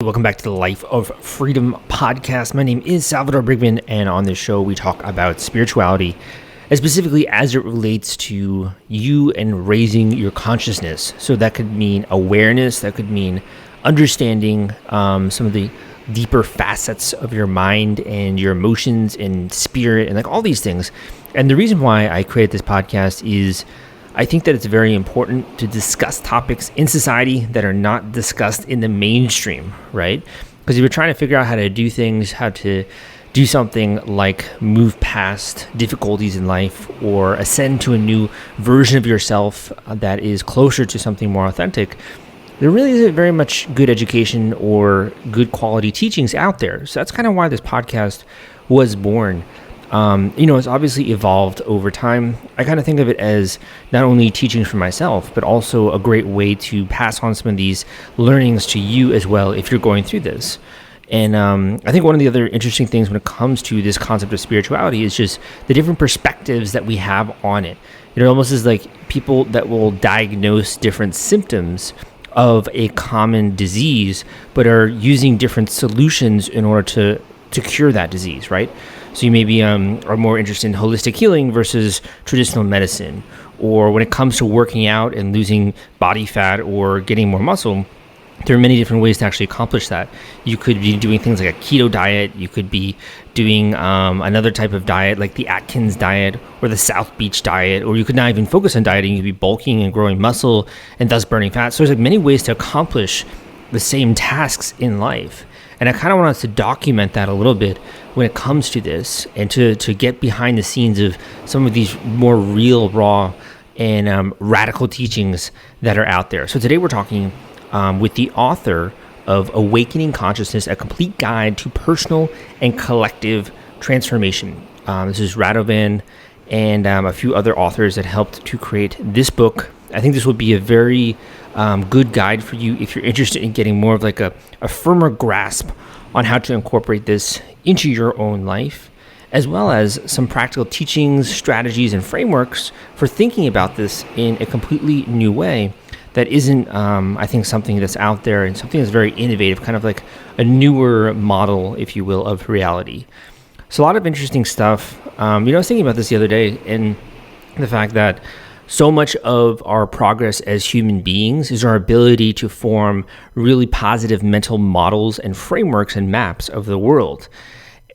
Welcome back to the Life of Freedom podcast. My name is Salvador Briggman, and on this show, we talk about spirituality, and specifically as it relates to you and raising your consciousness. So that could mean awareness, that could mean understanding some of the deeper facets of your mind and your emotions and spirit and like all these things. And the reason why I created this podcast is I think that it's very important to discuss topics in society that are not discussed in the mainstream, right? Because if you're trying to figure out how to do things, how to do something like move past difficulties in life or ascend to a new version of yourself that is closer to something more authentic, there really isn't very much good education or good quality teachings out there. So that's kind of why this podcast was born. It's obviously evolved over time. I kind of think of it as not only teachings for myself, but also a great way to pass on some of these learnings to you as well if you're going through this. And I think one of the other interesting things when it comes to this concept of spirituality is just the different perspectives that we have on it. It almost is like people that will diagnose different symptoms of a common disease, but are using different solutions in order to cure that disease, right? So you maybe are more interested in holistic healing versus traditional medicine. Or when it comes to working out and losing body fat or getting more muscle, there are many different ways to actually accomplish that. You could be doing things like a keto diet. You could be doing another type of diet like the Atkins diet or the South Beach diet. Or you could not even focus on dieting. You could be bulking and growing muscle and thus burning fat. So there's like many ways to accomplish the same tasks in life. And I kind of want us to document that a little bit when it comes to this and to get behind the scenes of some of these more real, raw, and radical teachings that are out there. So today we're talking with the author of Awakening Consciousness, A Complete Guide to Personal and Collective Transformation. This is Radovan and a few other authors that helped to create this book. I think this would be a very good guide for you if you're interested in getting more of like a firmer grasp on how to incorporate this into your own life, as well as some practical teachings, strategies, and frameworks for thinking about this in a completely new way that isn't, I think, something that's out there and something that's very innovative, kind of like a newer model, if you will, of reality. So a lot of interesting stuff. I was thinking about this the other day, and the fact that so much of our progress as human beings is our ability to form really positive mental models and frameworks and maps of the world.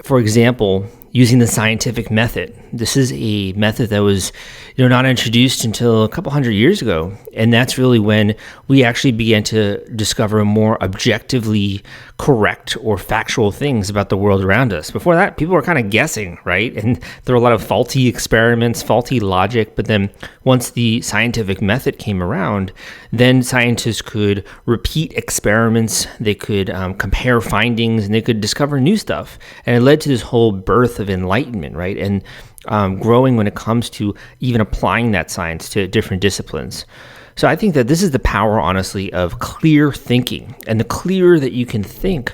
For example, using the scientific method. This is a method that was, not introduced until a couple hundred years ago. And that's really when we actually began to discover more objectively correct or factual things about the world around us. Before that, people were kind of guessing, right? And there were a lot of faulty experiments, faulty logic. But then once the scientific method came around, then scientists could repeat experiments, they could compare findings, and they could discover new stuff. And it led to this whole birth of enlightenment, right? And growing when it comes to even applying that science to different disciplines. So I think that this is the power, honestly, of clear thinking. And the clearer that you can think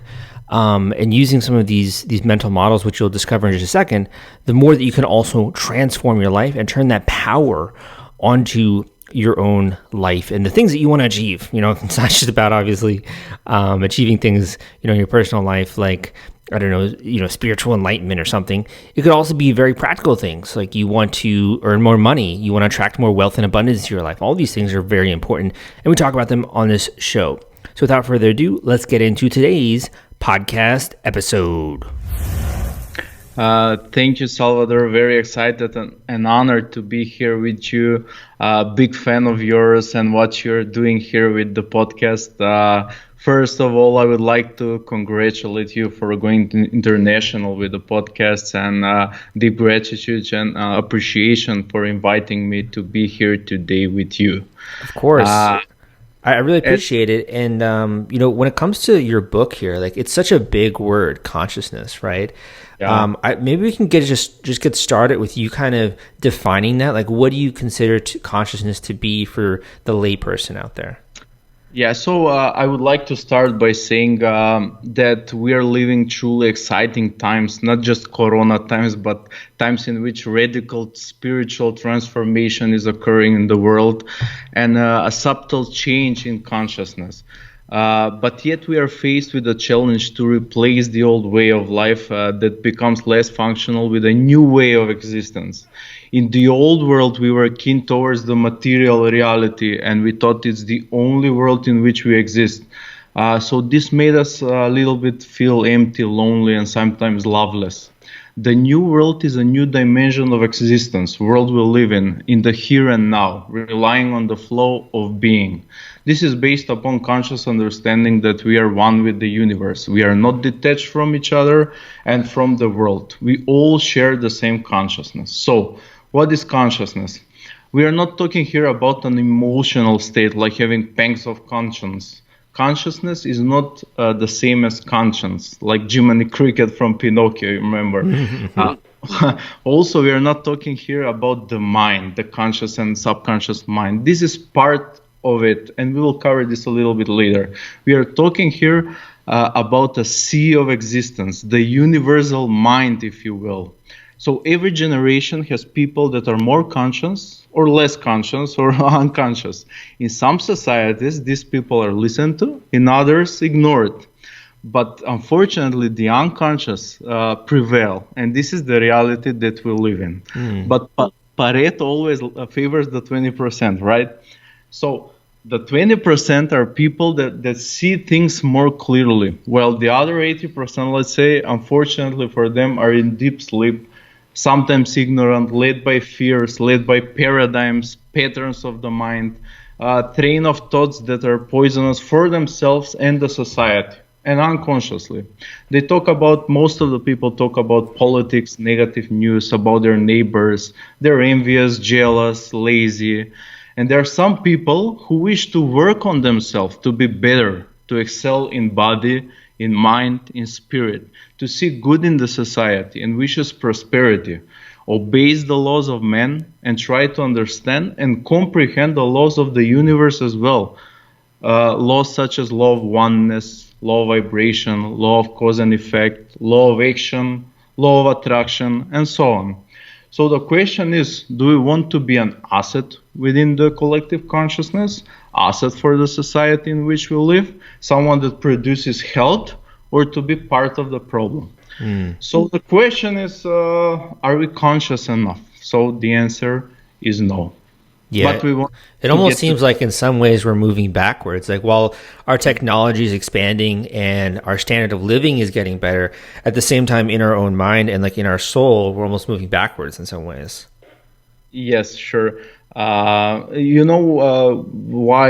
and using some of these mental models, which you'll discover in just a second, the more that you can also transform your life and turn that power onto your own life and the things that you want to achieve. It's not just about, obviously, achieving things, in your personal life, like, I don't know, spiritual enlightenment or something. It could also be very practical things, like you want to earn more money, you want to attract more wealth and abundance to your life. All these things are very important, and we talk about them on this show. So without further ado, let's get into today's podcast episode. Thank you, Salvador. Very excited and honored to be here with you. Big fan of yours and what you're doing here with the podcast. First of all, I would like to congratulate you for going international with the podcast, and deep gratitude and appreciation for inviting me to be here today with you. Of course. I really appreciate it. And, when it comes to your book here, like, it's such a big word, consciousness, right? Yeah. Maybe we can just get started with you kind of defining that. Like, what do you consider consciousness to be for the layperson out there? Yeah, so I would like to start by saying that we are living truly exciting times, not just Corona times, but times in which radical spiritual transformation is occurring in the world, and a subtle change in consciousness. But yet we are faced with a challenge to replace the old way of life that becomes less functional with a new way of existence. In the old world, we were keen towards the material reality, and we thought it's the only world in which we exist. So this made us a little bit feel empty, lonely, and sometimes loveless. The new world is a new dimension of existence, world we live in the here and now, relying on the flow of being. This is based upon conscious understanding that we are one with the universe. We are not detached from each other and from the world. We all share the same consciousness. So, what is consciousness? We are not talking here about an emotional state like having pangs of conscience. Consciousness is not the same as conscience, like Jiminy Cricket from Pinocchio, you remember. Also, we are not talking here about the mind, the conscious and subconscious mind. This is part of it, and we will cover this a little bit later. We are talking here about a sea of existence, the universal mind, if you will. So every generation has people that are more conscious or less conscious or unconscious. In some societies, these people are listened to, in others, ignored. But unfortunately, the unconscious prevail, and this is the reality that we live in. But Pareto always favors the 20%, right? So the 20% are people that see things more clearly, while the other 80%, let's say, unfortunately for them, are in deep sleep, sometimes ignorant, led by fears, led by paradigms, patterns of the mind, train of thoughts that are poisonous for themselves and the society, and unconsciously. They talk about, most of the people talk about politics, negative news, about their neighbors. They're envious, jealous, lazy. And there are some people who wish to work on themselves, to be better, to excel in body, in mind, in spirit, to see good in the society and wishes prosperity, obeys the laws of man and try to understand and comprehend the laws of the universe as well. Laws such as law of oneness, law of vibration, law of cause and effect, law of action, law of attraction, and so on. So the question is, do we want to be an asset within the collective consciousness, asset for the society in which we live, someone that produces health, or to be part of the problem? So the question is, are we conscious enough? So the answer is no. Yeah, But we want it almost seems like in some ways we're moving backwards. Like while our technology is expanding and our standard of living is getting better, at the same time in our own mind and like in our soul, we're almost moving backwards in some ways. Yes, sure. Why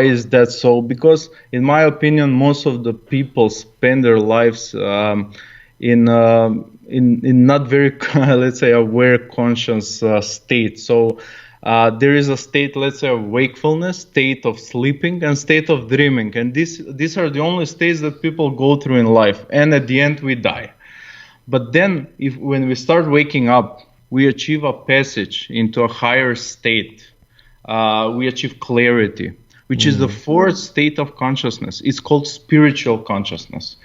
is that so? Because in my opinion, most of the people spend their lives in not very, let's say, aware, conscious state. So there is a state, let's say, of wakefulness, state of sleeping, and state of dreaming. And these are the only states that people go through in life. And at the end, we die. But then, when we start waking up, we achieve a passage into a higher state. We achieve clarity, which is the fourth state of consciousness. It's called spiritual consciousness.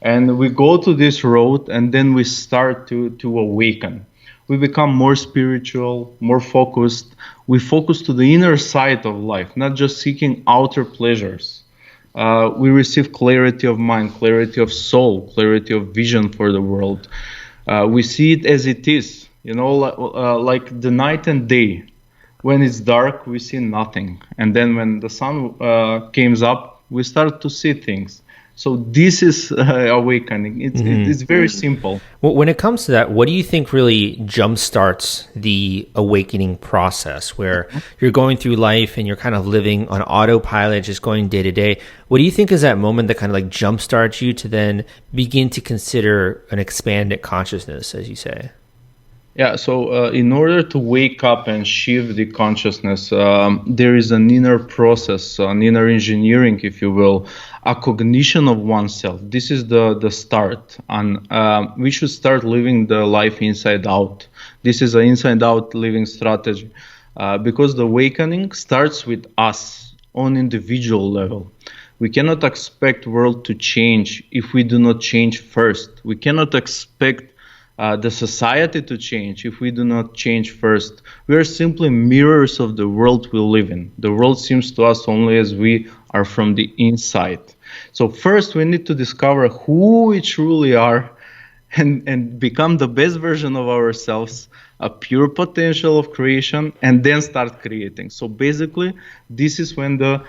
And we go to this road, and then we start to awaken. We become more spiritual, more focused. We focus to the inner side of life, not just seeking outer pleasures. We receive clarity of mind, clarity of soul, clarity of vision for the world. We see it as it is, like the night and day. When it's dark, we see nothing. And then when the sun comes up, we start to see things. So this is awakening. It's very simple. Well, when it comes to that, what do you think really jumpstarts the awakening process where you're going through life and you're kind of living on autopilot, just going day to day? What do you think is that moment that kind of like jumpstarts you to then begin to consider an expanded consciousness, as you say? Yeah, so in order to wake up and shift the consciousness, there is an inner process, an inner engineering, if you will, a cognition of oneself. This is the start, and we should start living the life inside out. This is an inside out living strategy, because the awakening starts with us on individual level. We cannot expect world to change if we do not change first. We cannot expect the society to change if we do not change first. We are simply mirrors of the world we live in. The world seems to us only as we are from the inside. So first we need to discover who we truly are and become the best version of ourselves, a pure potential of creation, and then start creating. So basically, this is when the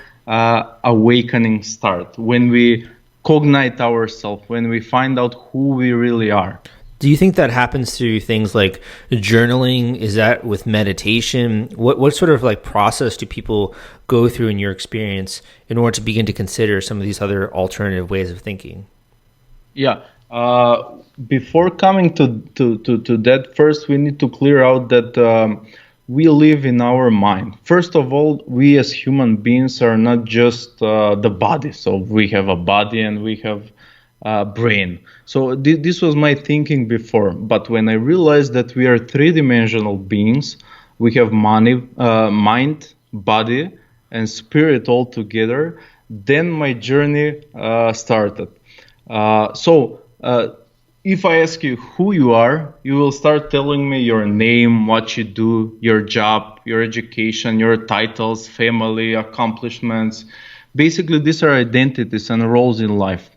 awakening starts, when we cognite ourselves, when we find out who we really are. Do you think that happens through things like journaling? Is that with meditation? What sort of like process do people go through in your experience in order to begin to consider some of these other alternative ways of thinking? Yeah. Before coming to that, first we need to clear out that we live in our mind. First of all, we as human beings are not just the body. So we have a body and we have brain. So this was my thinking before. But when I realized that we are three-dimensional beings, we have mind, body, and spirit all together, then my journey started. If I ask you who you are, you will start telling me your name, what you do, your job, your education, your titles, family, accomplishments. Basically, these are identities and roles in life.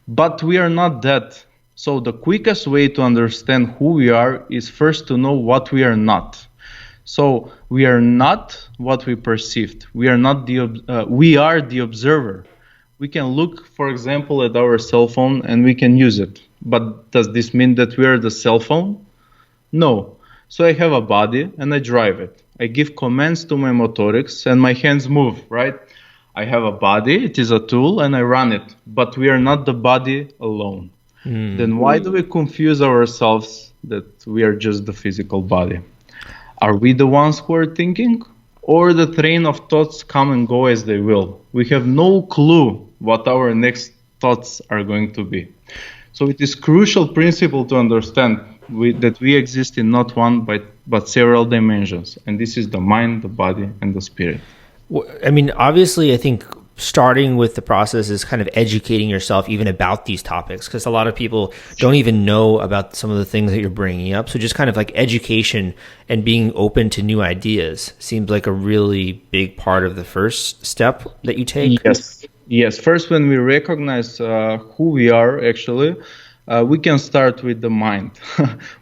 But we are not that. So the quickest way to understand who we are is first to know what we are not. So we are not what we perceived. We are the observer. We can look, for example, at our cell phone and we can use it. But does this mean that we are the cell phone? No. So I have a body and I drive it. I give commands to my motorics and my hands move, right? I have a body, it is a tool, and I run it. But we are not the body alone. Then why do we confuse ourselves that we are just the physical body? Are we the ones who are thinking? Or the train of thoughts come and go as they will? We have no clue what our next thoughts are going to be. So it is crucial principle to understand that we exist in not one but several dimensions. And this is the mind, the body, and the spirit. I mean, obviously, I think starting with the process is kind of educating yourself even about these topics, because a lot of people don't even know about some of the things that you're bringing up. So just kind of like education and being open to new ideas seems like a really big part of the first step that you take. Yes. First, when we recognize who we are, actually, we can start with the mind.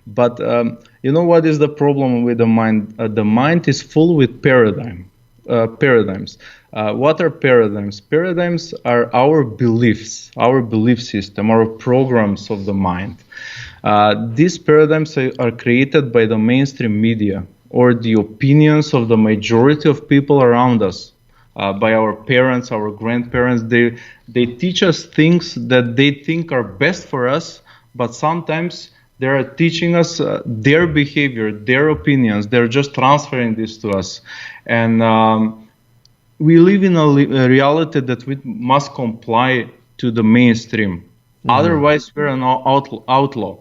But you know what is the problem with the mind? The mind is full with paradigms. What are paradigms? Paradigms are our beliefs, our belief system, our programs of the mind. These paradigms are created by the mainstream media or the opinions of the majority of people around us, by our parents, our grandparents. They teach us things that they think are best for us, but sometimes they are teaching us their behavior, their opinions. They're just transferring this to us. And we live in a reality that we must comply to the mainstream. Otherwise, we're an outlaw.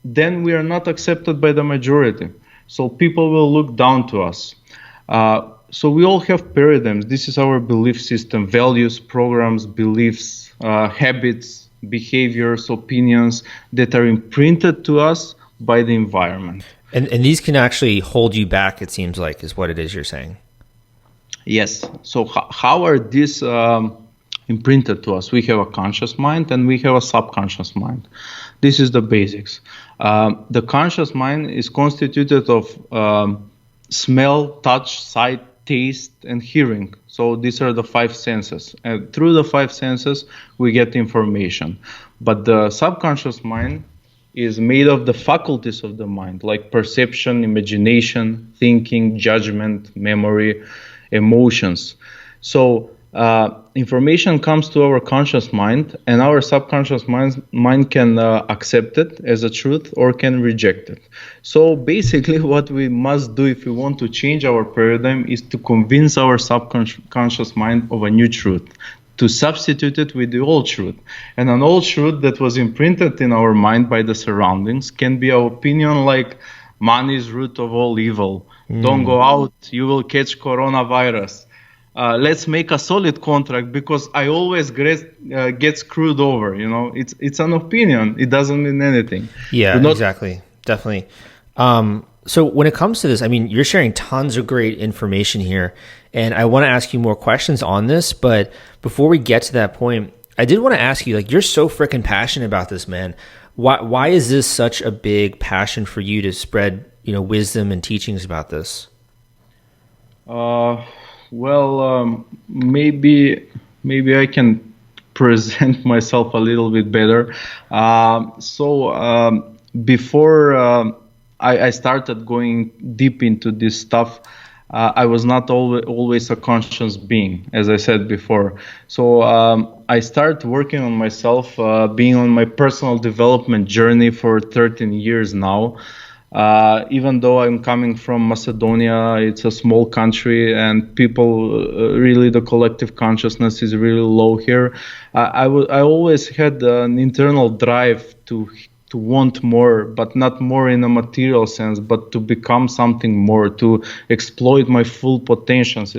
Then we are not accepted by the majority. So people will look down to us. So we all have paradigms. This is our belief system, values, programs, beliefs, habits, behaviors, opinions that are imprinted to us by the environment. And these can actually hold you back, it seems like, is what it is you're saying. Yes. So how are these imprinted to us? We have a conscious mind and we have a subconscious mind. This is the basics. The conscious mind is constituted of smell, touch, sight, taste, and hearing. So these are the five senses. And through the five senses, we get information. But the subconscious mind is made of the faculties of the mind, like perception, imagination, thinking, judgment, memory, emotions. So information comes to our conscious mind, and our subconscious mind can accept it as a truth or can reject it. So basically what we must do if we want to change our paradigm is to convince our subconscious mind of a new truth, to substitute it with the old truth. And an old truth that was imprinted in our mind by the surroundings can be an opinion like money is root of all evil. Don't go out, you will catch coronavirus. Let's make a solid contract because I always get screwed over. You know, it's an opinion. It doesn't mean anything. Yeah, exactly. Definitely. So when it comes to this, I mean, you're sharing tons of great information here, and I want to ask you more questions on this. But before we get to that point, I did want to ask you, like, you're so freaking passionate about this, man. Why is this such a big passion for you to spread, wisdom and teachings about this? Maybe I can present myself a little bit better. Before I started going deep into this stuff, I was not always a conscious being, as I said before. So I started working on myself, being on my personal development journey for 13 years now. Even though I'm coming from Macedonia, it's a small country, and people really, the collective consciousness is really low here. I always had an internal drive to want more, but not more in a material sense, but to become something more, to exploit my full potentials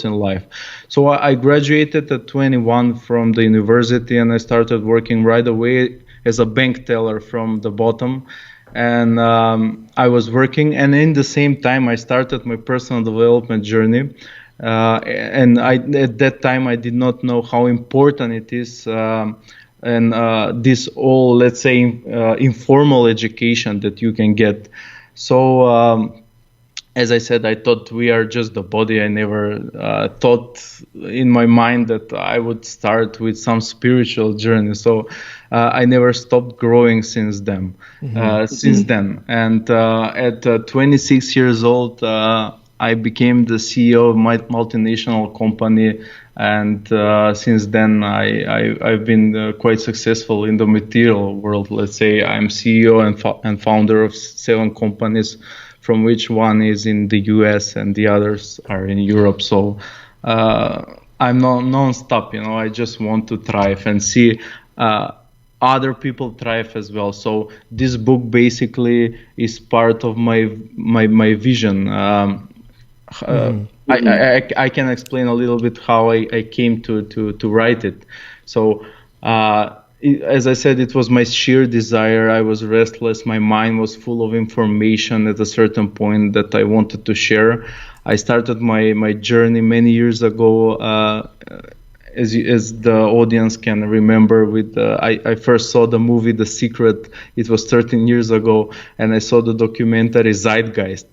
in life. So I graduated at 21 from the university, and I started working right away as a bank teller from the bottom. And I was working, and in the same time I started my personal development journey. And at that time I did not know how important it is, and this all, let's say, informal education that you can get. So as I said, I thought we are just the body. I never thought in my mind that I would start with some spiritual journey. So I never stopped growing since then. And at 26 years old, I became the CEO of my multinational company. And since then, I've been quite successful in the material world. Let's say I'm CEO and founder of 7 companies, from which one is in the US and the others are in Europe. So I'm non-stop, I just want to thrive and see other people thrive as well. So this book basically is part of my vision. I can explain a little bit how I came to write it. So as I said, it was my sheer desire. I was restless. My mind was full of information at a certain point that I wanted to share. I started my journey many years ago. As the audience can remember, I first saw the movie The Secret. It was 13 years ago, and I saw the documentary Zeitgeist.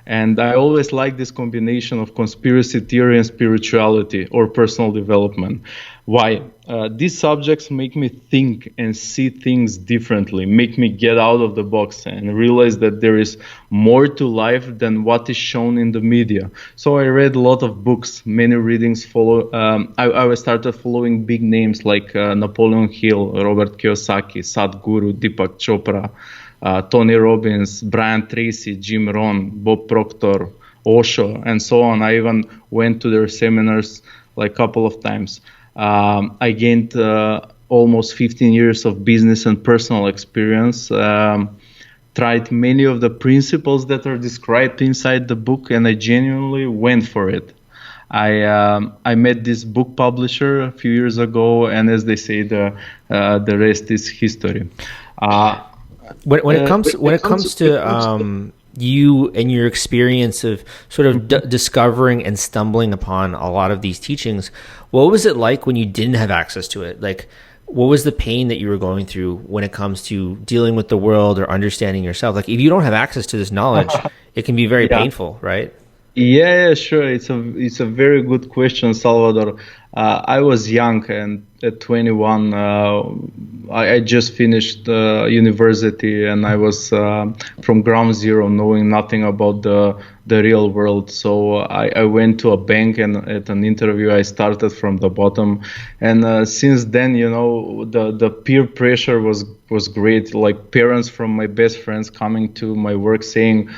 And I always like this combination of conspiracy theory and spirituality or personal development. Why? These subjects make me think and see things differently, make me get out of the box and realize that there is more to life than what is shown in the media. So I read a lot of books, many readings follow. I started following big names like Napoleon Hill, Robert Kiyosaki, Sadhguru, Deepak Chopra, Tony Robbins, Brian Tracy, Jim Rohn, Bob Proctor, Osho, and so on. I even went to their seminars like a couple of times. I gained almost 15 years of business and personal experience, tried many of the principles that are described inside the book, and I genuinely went for it. I met this book publisher a few years ago, and as they say, the rest is history. When it comes to you and your experience of sort of discovering and stumbling upon a lot of these teachings, what was it like when you didn't have access to it? Like, what was the pain that you were going through when it comes to dealing with the world or understanding yourself? Like, if you don't have access to this knowledge, it can be very painful, right? Yeah, sure. It's a very good question, Salvador. I was young, and at 21, I just finished university, and I was from ground zero, knowing nothing about the real world. So I went to a bank, and at an interview, I started from the bottom. And since then, the peer pressure was great. Like parents from my best friends coming to my work saying,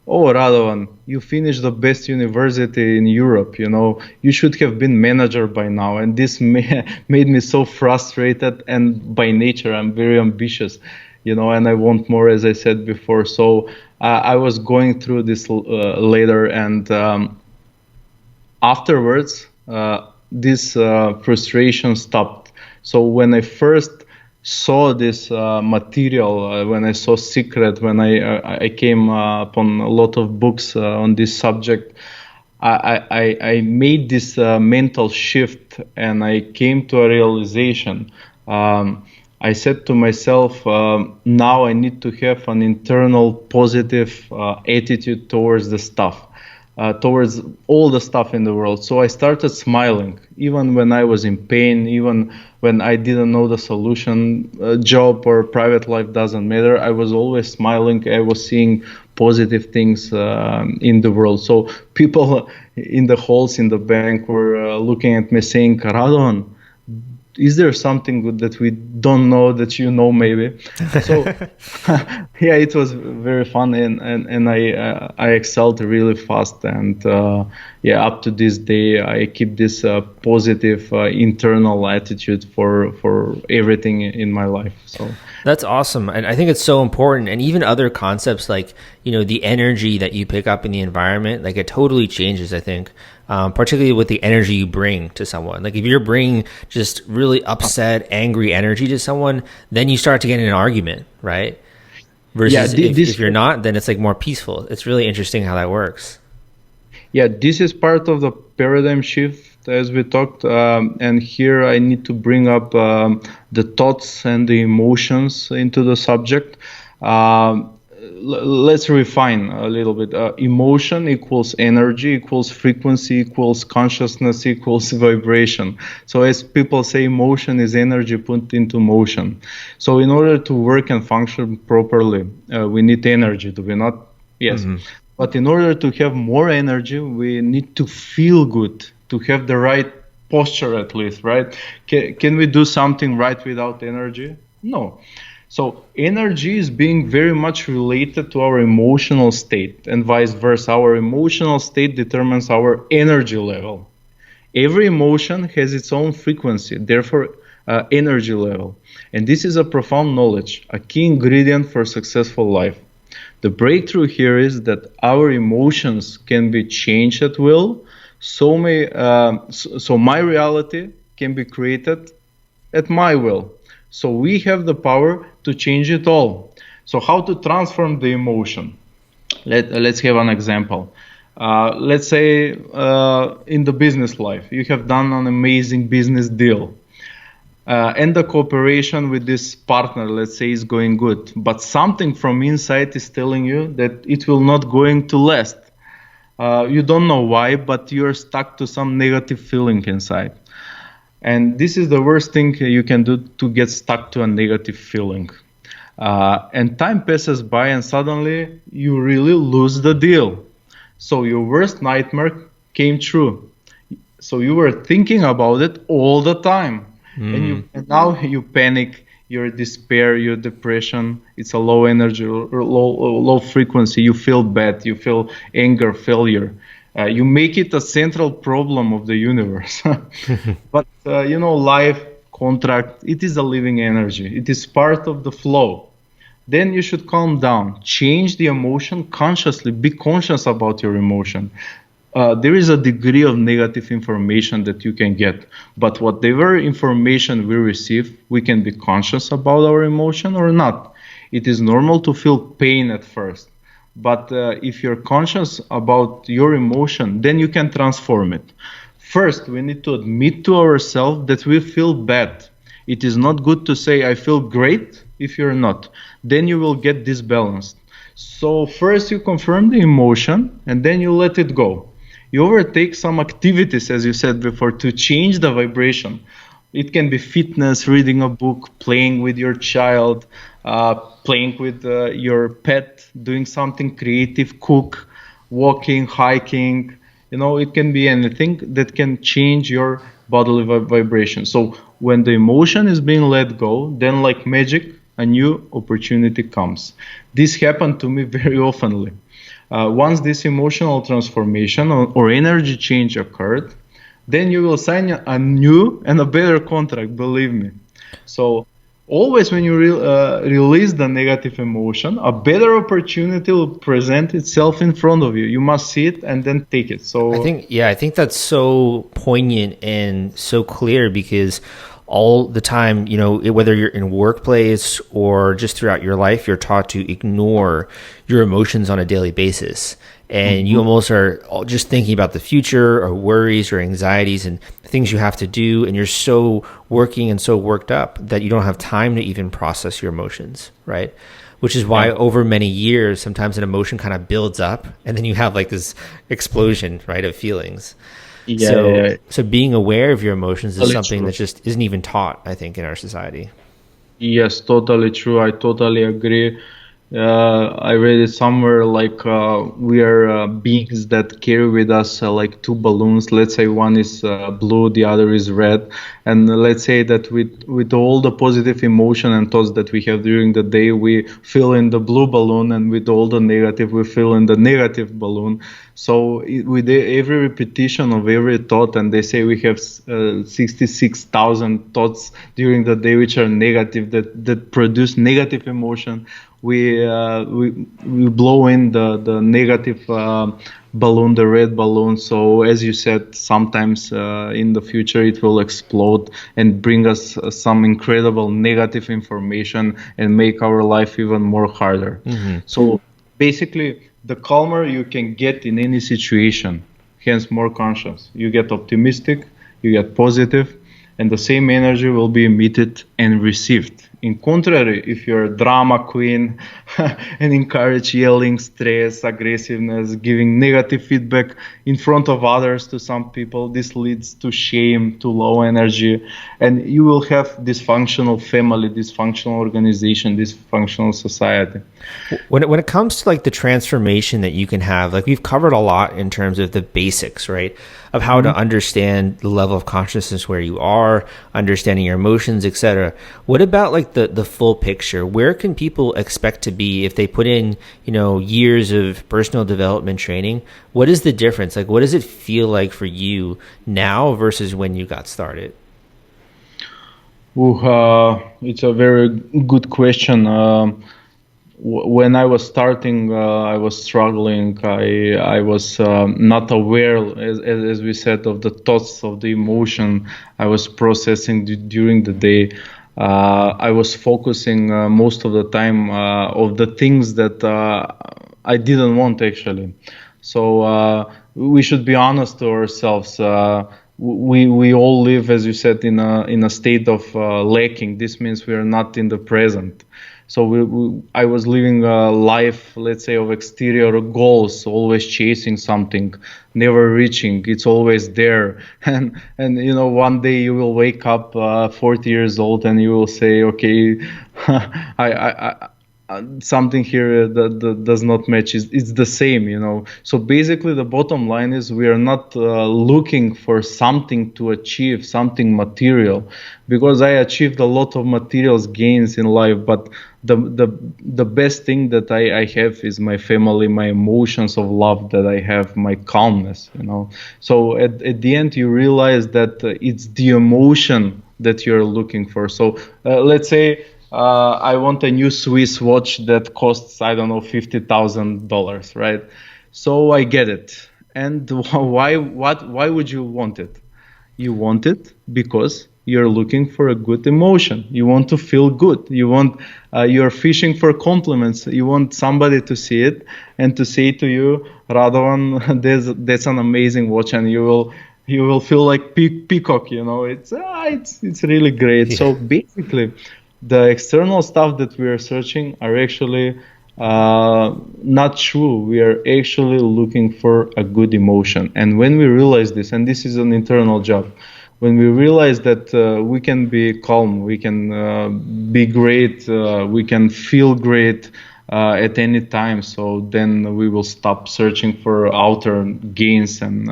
"Oh, Radovan, you finished the best university in Europe, you should have been manager by now." And this made me so frustrated, and by nature, I'm very ambitious, and I want more, as I said before. So I was going through this later, and afterwards, this frustration stopped. So when I first saw this material, when I saw Secret, when I came upon a lot of books on this subject, I made this mental shift, and I came to a realization. I said to myself, now I need to have an internal positive attitude towards the stuff, towards all the stuff in the world. So I started smiling, even when I was in pain, even when I didn't know the solution. Job or private life doesn't matter. I was always smiling. I was seeing positive things in the world. So people in the halls in the bank were looking at me saying, Radovan, is there something good that we don't know that you know maybe? So yeah, it was very fun, and I excelled really fast, and yeah, up to this day I keep this positive internal attitude for everything in my life. So that's awesome. And I think it's so important. And even other concepts like, the energy that you pick up in the environment, like it totally changes, I think, particularly with the energy you bring to someone. Like if you're bringing just really upset, angry energy to someone, then you start to get in an argument, right? Versus if you're not, then it's like more peaceful. It's really interesting how that works. Yeah, this is part of the paradigm shift, as we talked, and here I need to bring up the thoughts and the emotions into the subject. Let's refine a little bit. Emotion equals energy, equals frequency, equals consciousness, equals vibration. So as people say, emotion is energy put into motion. So in order to work and function properly, we need energy, do we not? Yes. Mm-hmm. But in order to have more energy, we need to feel good, to have the right posture at least, right? Can we do something right without energy? No. So energy is being very much related to our emotional state, and vice versa. Our emotional state determines our energy level. Every emotion has its own frequency, therefore energy level. And this is a profound knowledge, a key ingredient for a successful life. The breakthrough here is that our emotions can be changed at will, so my reality can be created at my will. So we have the power to change it all. So how to transform the emotion? Let's have an example. Let's say in the business life, you have done an amazing business deal. And the cooperation with this partner, let's say, is going good. But something from inside is telling you that it will not going to last. You don't know why, but you're stuck to some negative feeling inside. And this is the worst thing you can do, to get stuck to a negative feeling. And time passes by and suddenly you really lose the deal. So your worst nightmare came true. So you were thinking about it all the time. And now you panic, your despair, your depression. It's a low energy, low frequency. You feel bad, you feel anger, failure. You make it a central problem of the universe. But life, contract, it is a living energy. It is part of the flow. Then you should calm down, change the emotion consciously, be conscious about your emotion. There is a degree of negative information that you can get, but whatever information we receive, we can be conscious about our emotion or not. It is normal to feel pain at first, but if you're conscious about your emotion, then you can transform it. First, we need to admit to ourselves that we feel bad. It is not good to say, I feel great, if you're not. Then you will get disbalanced. So first you confirm the emotion, and then you let it go. You overtake some activities, as you said before, to change the vibration. It can be fitness, reading a book, playing with your child, playing with your pet, doing something creative, cook, walking, hiking. It can be anything that can change your bodily vibration. So when the emotion is being let go, then like magic, a new opportunity comes. This happened to me very oftenly. Once this emotional transformation or energy change occurred, then you will sign a new and a better contract, believe me. So always when you release the negative emotion, a better opportunity will present itself in front of you. You must see it and then take it. So I think that's so poignant and so clear, because all the time, whether you're in workplace or just throughout your life, you're taught to ignore your emotions on a daily basis. And you almost are just thinking about the future or worries or anxieties and things you have to do. And you're so working and so worked up that you don't have time to even process your emotions, right? Which is why over many years, sometimes an emotion kind of builds up and then you have like this explosion, right, of feelings. So being aware of your emotions is something that just isn't even taught, I think, in our society. Yes, totally true. I totally agree. I read it somewhere like we are beings that carry with us like two balloons. Let's say one is blue, the other is red. And let's say that with all the positive emotion and thoughts that we have during the day, we fill in the blue balloon, and with all the negative, we fill in the negative balloon. So with every repetition of every thought, and they say we have 66,000 thoughts during the day which are negative, that produce negative emotion. We blow in the negative balloon, the red balloon. So as you said, sometimes in the future it will explode and bring us some incredible negative information and make our life even more harder. So basically, the calmer you can get in any situation, hence more conscious. You get optimistic, you get positive, and the same energy will be emitted and received. In contrary, if you're a drama queen and encourage yelling, stress, aggressiveness, giving negative feedback in front of others to some people, this leads to shame, to low energy, and you will have dysfunctional family, dysfunctional organization, dysfunctional society. When it comes to like the transformation that you can have, like we've covered a lot in terms of the basics, right? Of how to understand the level of consciousness where you are, understanding your emotions, etc. What about like the full picture? Where can people expect to be if they put in, years of personal development training? What is the difference? Like, what does it feel like for you now versus when you got started? It's a very good question. When I was starting, I was struggling. I was not aware, as we said, of the thoughts, of the emotion I was processing during the day. I was focusing most of the time of the things that I didn't want actually. So we should be honest to ourselves. We all live, as you said, in a state of lacking. This means we are not in the present. So I was living a life, let's say, of exterior goals, always chasing something, never reaching. It's always there. And one day you will wake up 40 years old and you will say, okay, I something here that does not match. It's the same. So basically the bottom line is we are not looking for something to achieve, something material, because I achieved a lot of materials gains in life, but the best thing that I have is my family, my emotions of love that I have, my calmness. So at the end you realize that it's the emotion that you're looking for. So let's say I want a new Swiss watch that costs, I don't know, $50,000, right? So I get it. And why would you want it? You want it because you're looking for a good emotion. You want to feel good. You're fishing for compliments. You want somebody to see it and to say to you, Radovan, that's an amazing watch, and you will feel like peacock. It's really great. Yeah. So basically, the external stuff that we are searching are actually not true. We are actually looking for a good emotion. And when we realize this, and this is an internal job, when we realize that we can be calm, we can be great, we can feel great at any time, so then we will stop searching for outer gains and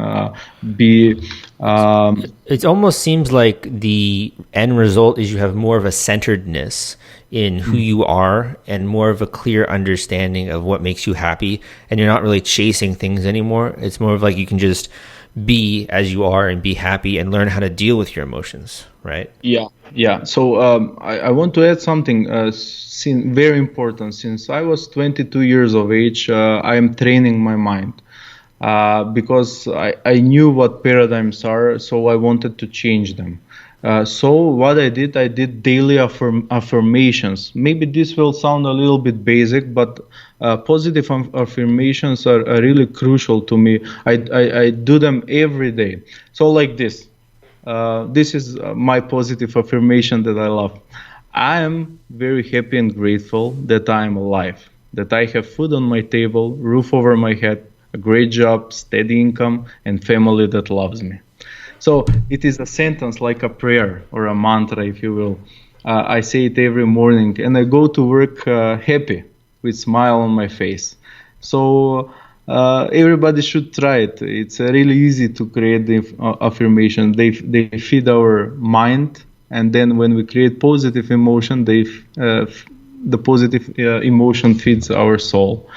be... It almost seems like the end result is you have more of a centeredness in who you are and more of a clear understanding of what makes you happy, and you're not really chasing things anymore. It's more of like you can just be as you are and be happy and learn how to deal with your emotions, right? Yeah. So I want to add something very important. Since I was 22 years of age, I am training my mind because I knew what paradigms are, so I wanted to change them. So what I did daily affirmations. Maybe this will sound a little bit basic, but positive affirmations are really crucial to me. I do them every day. So like this. This is my positive affirmation that I love. I am very happy and grateful that I am alive, that I have food on my table, roof over my head, a great job, steady income, and family that loves me. So it is a sentence like a prayer or a mantra, if you will. I say it every morning, and I go to work happy, with smile on my face. So everybody should try it. It's really easy to create the affirmation. They feed our mind, and then when we create positive emotion, the positive emotion feeds our soul.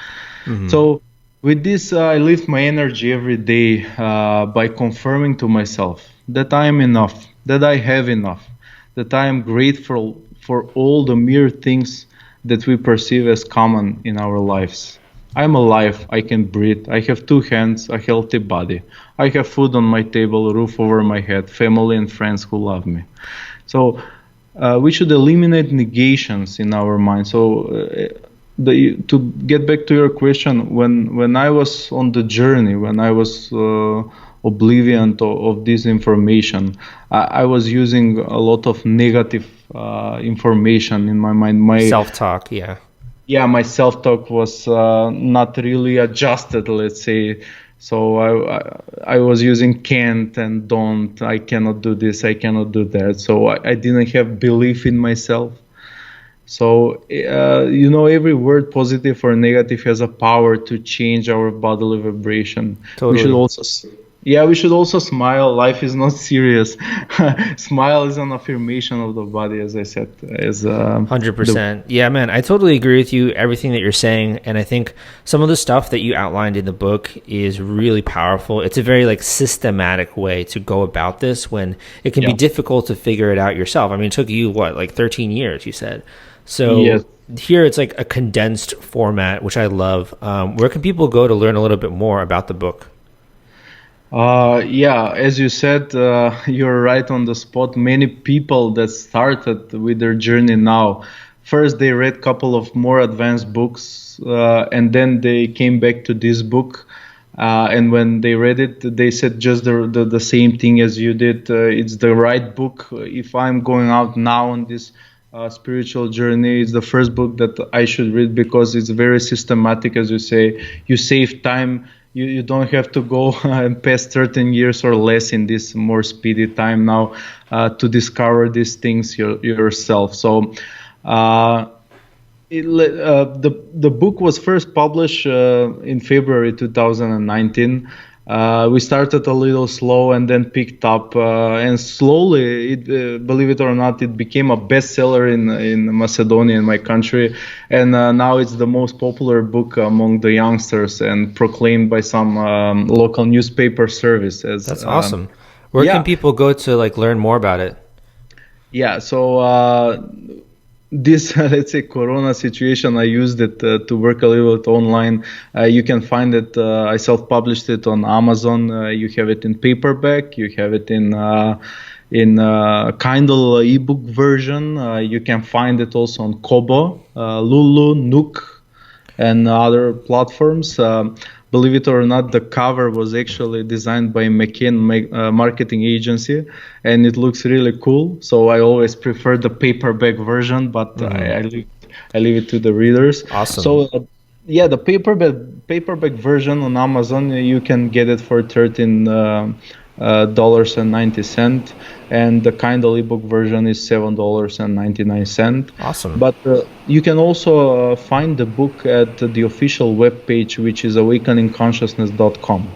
Mm-hmm. So with this, I lift my energy every day by confirming to myself that I am enough, that I have enough, that I am grateful for all the mere things that we perceive as common in our lives. I'm alive, I can breathe, I have 2 hands, a healthy body, I have food on my table, a roof over my head, family and friends who love me. So we should eliminate negations in our mind. So to get back to your question, when I was on the journey, when I was oblivion of this information, I was using a lot of negative information in my mind. My self-talk, yeah. Yeah, my self-talk was not really adjusted, let's say. So I was using can't and don't, I cannot do this, I cannot do that. So I didn't have belief in myself. So, every word, positive or negative, has a power to change our bodily vibration. Totally. We should also smile. Life is not serious. Smile is an affirmation of the body, as I said. 100%. Yeah, man, I totally agree with you, everything that you're saying. And I think some of the stuff that you outlined in the book is really powerful. It's a very systematic way to go about this when it can be difficult to figure it out yourself. I mean, it took you, 13 years, you said. So yes. Here it's like a condensed format, which I love. Where can people go to learn a little bit more about the book? As you said, you're right on the spot. Many people that started with their journey now, first they read a couple of more advanced books, and then they came back to this book. And when they read it, they said just the same thing as you did. It's the right book. If I'm going out now on this spiritual journey, it's the first book that I should read because it's very systematic, as you say. You save time. You don't have to go and pass 13 years or less in this more speedy time now to discover these things yourself. So the book was first published in February 2019. We started a little slow and then picked up, and slowly, believe it or not, it became a bestseller in Macedonia, in my country, and now it's the most popular book among the youngsters and proclaimed by some local newspaper service. That's awesome. Where can people go to learn more about it? Yeah, so this, let's say, Corona situation, I used it to work a little bit online. You can find it, I self-published it on Amazon. You have it in paperback. You have it in Kindle ebook version. You can find it also on Kobo, Lulu, Nook, and other platforms. Believe it or not, the cover was actually designed by McCain marketing agency, and it looks really cool. So I always prefer the paperback version, but I leave it to the readers. Awesome. So the paperback version on Amazon, you can get it for $13.90, and the Kindle ebook version is $7.99. Awesome. But you can also find the book at the official webpage, which is awakeningconsciousness.com.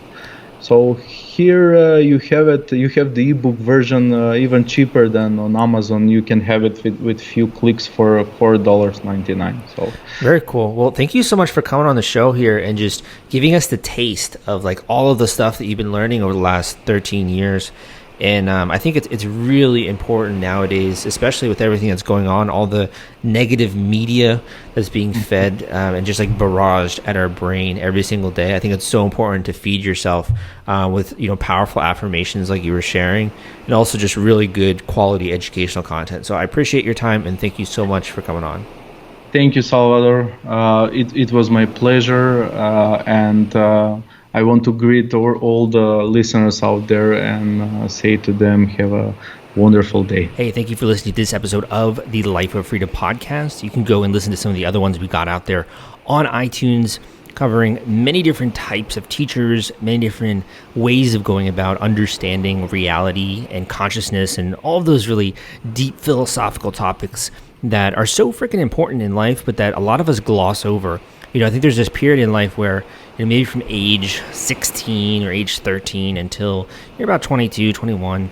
So here you have it. You have the ebook version even cheaper than on Amazon. You can have it with few clicks for $4.99. So very cool. Well, thank you so much for coming on the show here and just giving us the taste of all of the stuff that you've been learning over the last 13 years. And I think it's really important nowadays, especially with everything that's going on, all the negative media that's being fed and just like barraged at our brain every single day. I think it's so important to feed yourself with powerful affirmations like you were sharing, and also just really good quality educational content. So I appreciate your time, and thank you so much for coming on. Thank you, Salvador. It was my pleasure, and I want to greet all the listeners out there and say to them, have a wonderful day. Hey, thank you for listening to this episode of the Life of Freedom podcast. You can go and listen to some of the other ones we got out there on iTunes, covering many different types of teachers, many different ways of going about understanding reality and consciousness, and all of those really deep philosophical topics that are so freaking important in life, but that a lot of us gloss over. I think there's this period in life where maybe from age 16 or age 13 until you're about 22, 21,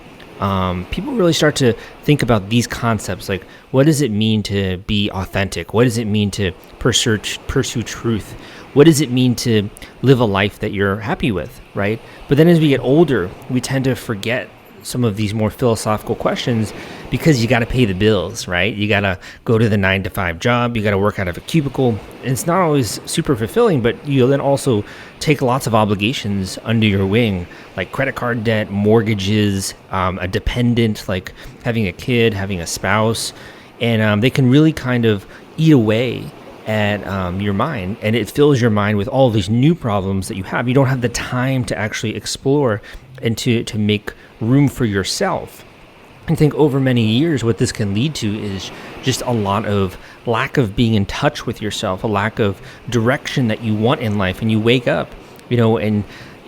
people really start to think about these concepts, like what does it mean to be authentic? What does it mean to pursue truth? What does it mean to live a life that you're happy with, right? But then as we get older, we tend to forget some of these more philosophical questions because you got to pay the bills, right? You got to go to the 9-to-5 job. You got to work out of a cubicle. And it's not always super fulfilling, but you'll then also take lots of obligations under your wing, like credit card debt, mortgages, a dependent, like having a kid, having a spouse. And they can really kind of eat away at your mind, and it fills your mind with all these new problems that you have. You don't have the time to actually explore and to make room for yourself. I think over many years, what this can lead to is just a lot of lack of being in touch with yourself, a lack of direction that you want in life. And you wake up, and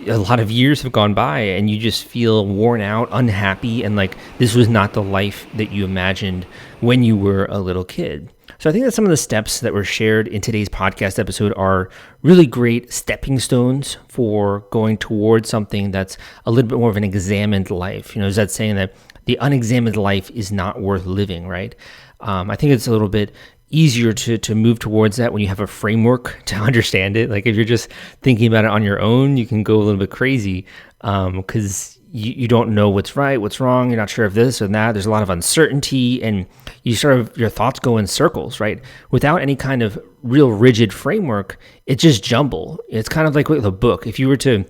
a lot of years have gone by and you just feel worn out, unhappy, and like this was not the life that you imagined when you were a little kid. So I think that some of the steps that were shared in today's podcast episode are really great stepping stones for going towards something that's a little bit more of an examined life. Is that saying that the unexamined life is not worth living, right? I think it's a little bit easier to move towards that when you have a framework to understand it. Like if you're just thinking about it on your own, you can go a little bit crazy because you don't know what's right, what's wrong. You're not sure if this or that. There's a lot of uncertainty, and your thoughts go in circles, right? Without any kind of real rigid framework, it's just jumble. It's kind of like with a book. If you were to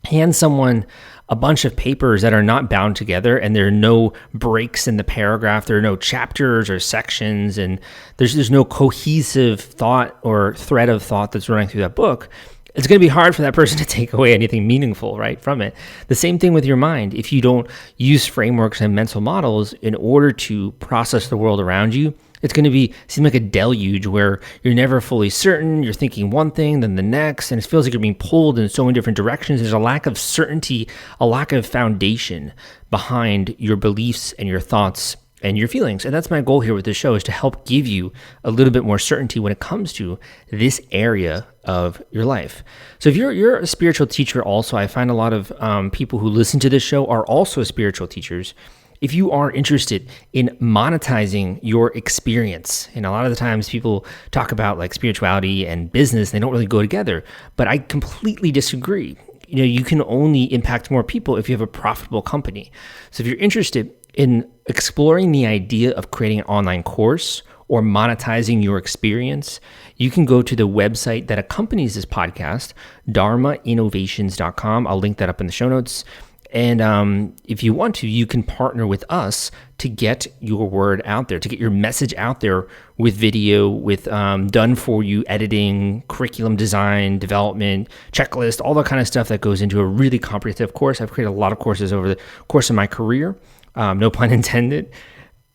hand someone a bunch of papers that are not bound together and there are no breaks in the paragraph, there are no chapters or sections, and there's no cohesive thought or thread of thought that's running through that book, it's going to be hard for that person to take away anything meaningful, right, from it. The same thing with your mind. If you don't use frameworks and mental models in order to process the world around you, it's going to seem like a deluge where you're never fully certain. You're thinking one thing, then the next, and it feels like you're being pulled in so many different directions. There's a lack of certainty, a lack of foundation behind your beliefs and your thoughts and your feelings. And that's my goal here with this show, is to help give you a little bit more certainty when it comes to this area of your life. So if you're a spiritual teacher also, I find a lot of people who listen to this show are also spiritual teachers. If you are interested in monetizing your experience, and a lot of the times people talk about like spirituality and business, they don't really go together, but I completely disagree. You can only impact more people if you have a profitable company. So if you're interested in exploring the idea of creating an online course or monetizing your experience, you can go to the website that accompanies this podcast, dharmainnovations.com. I'll link that up in the show notes. And if you want to, you can partner with us to get your word out there, to get your message out there with video, with done for you editing, curriculum design, development, checklist, all that kind of stuff that goes into a really comprehensive course. I've created a lot of courses over the course of my career, no pun intended.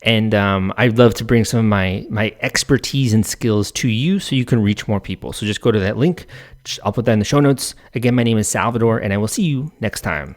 And I'd love to bring some of my expertise and skills to you so you can reach more people. So just go to that link. I'll put that in the show notes. Again, my name is Salvador, and I will see you next time.